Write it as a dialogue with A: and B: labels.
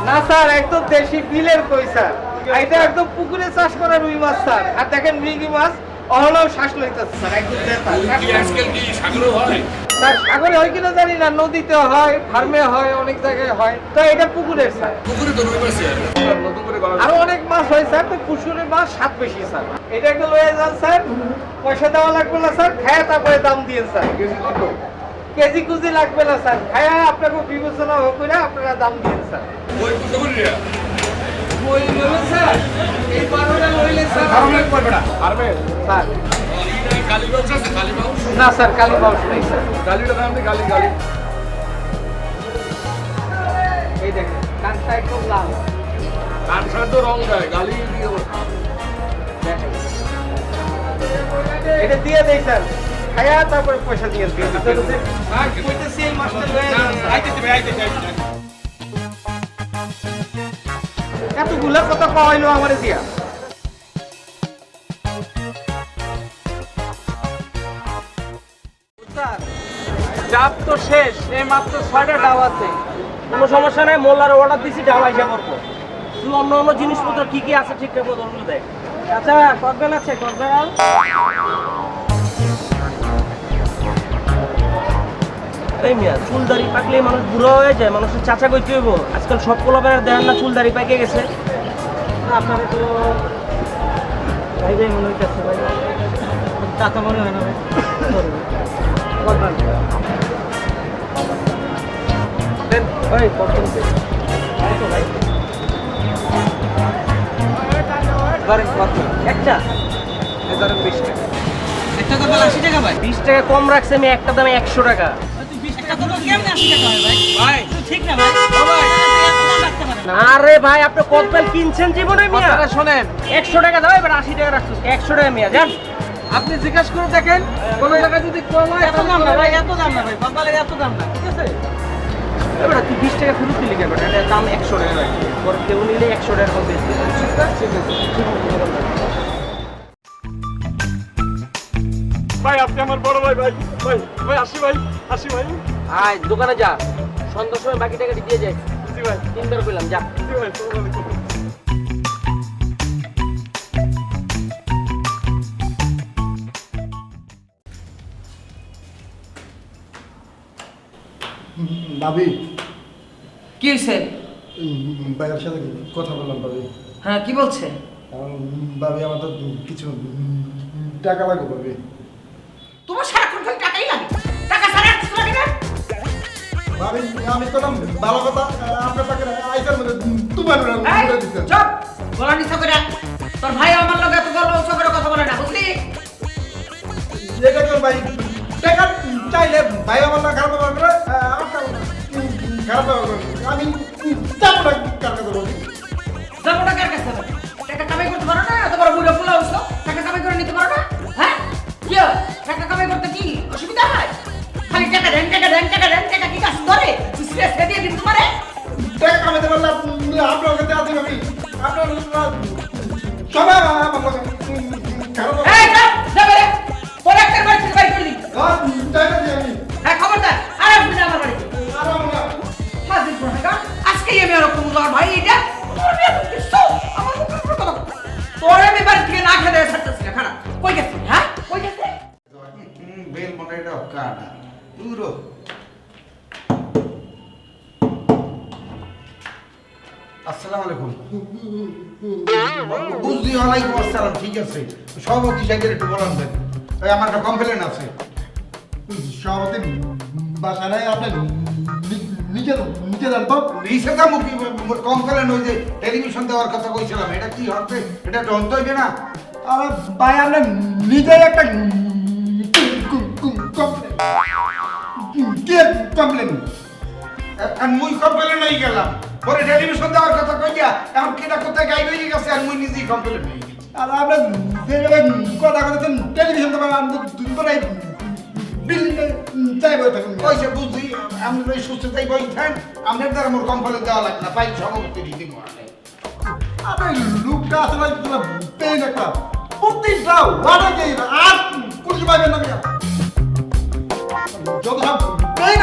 A: না স্যার একদম দেশি বিলের কই স্যার, এটা একদম পুকুরে চাষ করা রুই মাছ স্যার। আর দেখেন মৃগী মাছ অহনাও শ্বাস লইতেছে স্যার, একদম স্যার সাগরে হয় কিনা জানি না, নদীতে হয়, ফার্মে হয়, অনেক জায়গায় হয়, তো এটা পুকুরের স্যার। আরো অনেক মাছ হয় স্যার, তো পুকুরের মাছ স্বাদ বেশি স্যার। এটাকে লয়ে যান স্যার, পয়সা দেওয়া লাগবে না স্যার, খায়া তারপরে দাম দিয়ে স্যার। কেজি কুজি লাগবে না স্যার, খায়া আপনাকে বিবেচনা করে আপনারা দাম দিয়ে স্যার। বই নেবে স্যার, এই 12টা লইলে স্যার অনেক পড়বে না। পারবে স্যার? না স্যার, কালী বাউস নেই স্যার। গালিটা দাম দিয়ে গালি গালি। এই দেখেন কানটা একদম লাল, কানটা তো রং দেয়, গালি দিয়ে দেখেন। এটা দিয়ে দেই স্যার, খায়া তারপরে পয়সা দিয়ে দিন। কইতেছি এই মাছটা লয়ে যান। আইতেছি ভাই, আইতেছি। এতগুলা কথা কইলো আমারে দিয়া। ডাব তো শেষ, এই মাত্র 6টা ডাব আছে। কোনো সমস্যা নাই, মোল্লার অর্ডার দিছি, ডাব আইসা করবো। তুই অন্য অন্য জিনিসপত্র কি কি আছে ঠিকঠাক মতো ওগুলো দেখ। আচ্ছা করবেন আছে করবেন। এই মিয়া চুল দাড়ি পাকলে মানুষ বুড়ো হয়ে যায়, মানুষের চাচা কইতে হইব। আজকাল সব কোলাপের দেখেন না চুল দাড়ি পাকে গেছে। আপনারা তো ভাই ভাই মনে হইতেছে ভাই, চাচা মনে হয় না ভাই। ভাই করবেন ভাই, ধরেন কত একটা 20 টাকা। একটা তো 80 টাকা ভাই, 20 টাকা কম রাখছে আমি, একটা দামে 100 টাকা। আরে ভাই আপনি কতবেল কিনছেন জীবনে মিয়া? শোনেন 100 টাকা দাও, এবার 80 টাকা রাখছো। 100 টাকা মিয়া যান, আপনি জিজ্ঞাসা করে দেখেন কোন টাকা যদি কম হয়। এত দাম না ভাই, এত দাম না ভাই, বাবালে এত দাম না, ঠিক আছে? এবার তুই 20 টাকা ফেরত দিলি কেন? এটা দাম 100 টাকা রাখছি, পরে কেউ নিলে 100 টাকার কম বেশি। ঠিক আছে
B: ভাই, আপনি আমার বড় ভাই। ভাই ভাই ভাই, আসি ভাই, আসি ভাই।
A: আয় দোকানে যা, সন্ধ্যার সময় বাকি টাকা দিয়ে যায়।
B: জি ভাই,
A: 3 বার পেলাম, যা।
B: জি ভাই, আসসালামু আলাইকুম।
C: ভাবি,
D: কি হয়েছে?
C: ভাইয়ের সাথে কথা বললাম ভাবি।
D: হ্যাঁ, কি বলছে?
C: ভাবি আমার তো কিছু টাকা লাগবে ভাবি।
D: তোমার সারাক্ষণ খালি টাকাই লাগে, টাকা ছাড়া আর কিছু লাগে না।
C: ভাবি আমি করলাম ভালো কথা, আপনার টাকা আইসার মধ্যে তোমার দিচ্ছেন।
D: চুপ, গলা নিচা করে। তোর ভাই আমার লগে এত গল্প উচ্চ করে কথা বলে না, বুঝলি?
C: এটা কেন ভাই? টাকা চাইলে ভাই আমার না খারাপ ব্যবহার করে, আমার খারাপ ব্যবহার করে। আমি যাবো না কার কাছে বলি।
D: যাবো না কার কাছে? টাকা কামাই করতে পারো না? এত বড় বুড়ো ফুলা উঠছো, টাকা কামাই করে নিতে পারো না? হ্যাঁ, কি হয়? টাকা কামাই করতে কি অসুবিধা হয়? খালি টাকা দেন, টাকা দেন, টাকা দেন, টাকা কি কাজ করে? স্ট্রেস দিয়ে দিন তোমারে।
C: টাকা কামাইতে পারলে আপনার কাছে আছি ভাবি। আপনার সবাই আমার খারাপ
D: এই যাবে রে, তোর একটা বাড়ি থেকে বাড়ি করে দিই।
C: আমি
D: হ্যাঁ, খবরদার আর আসবি না আমার বাড়িতে। হাজির প্রহাগা, আজকেই আমি ওরকম উদার ভাই, এটা তোর বিয়ে তো কিছু আমার মুখের উপর কথা বল। তোর আমি বাড়ি থেকে না খেয়ে দেয় ছাড়তেছি না, খারাপ কই গেছে? হ্যাঁ, কই গেছে?
E: বেল মনে এটা কাটা দূরো। আসসালামু আলাইকুম। বুঝলি, ওয়ালাইকুম আসসালাম। ঠিক আছে, সভাপতি সাহেবের একটু বলান দেন, আমার একটা কমপ্লেন আছে।
C: সভাপতি বাসা নাই, আপনি নিজে নিজে জানতো।
E: রিসেটা মুখি কমপ্লেন, ওই যে টেলিভিশন দেওয়ার কথা কইছিলাম, এটা কি হবে? এটা দন্ত হইবে না?
C: আরে ভাই, আপনি নিজেই একটা কমপ্লেন।
E: আর মুই কমপ্লেন হয়ে গেলাম, পরে টেলিভিশন দেওয়ার কথা কইয়া এখন কেটা কোথায় গাই হয়ে গেছে, আর মুই নিজেই কমপ্লেন হয়ে গেছি।
C: আর আপনি যেভাবে কথা বলতেন টেলিভিশন তো আমি দুপুরে বিল্ডিং চাই বই থাকুন।
E: কইছে বুঝি, আমি ওই সুস্থ চাই বই থাকেন, আপনার দ্বারা মোর কমপ্লেন দেওয়া লাগবে না, পাই সভাপতি রীতি মহানে।
C: আপনি লুকটা আসলে পেন একটা প্রত্যেকটা ওয়ার্ডে গিয়ে আর কুড়ি পাইবেন না। যত সব পেন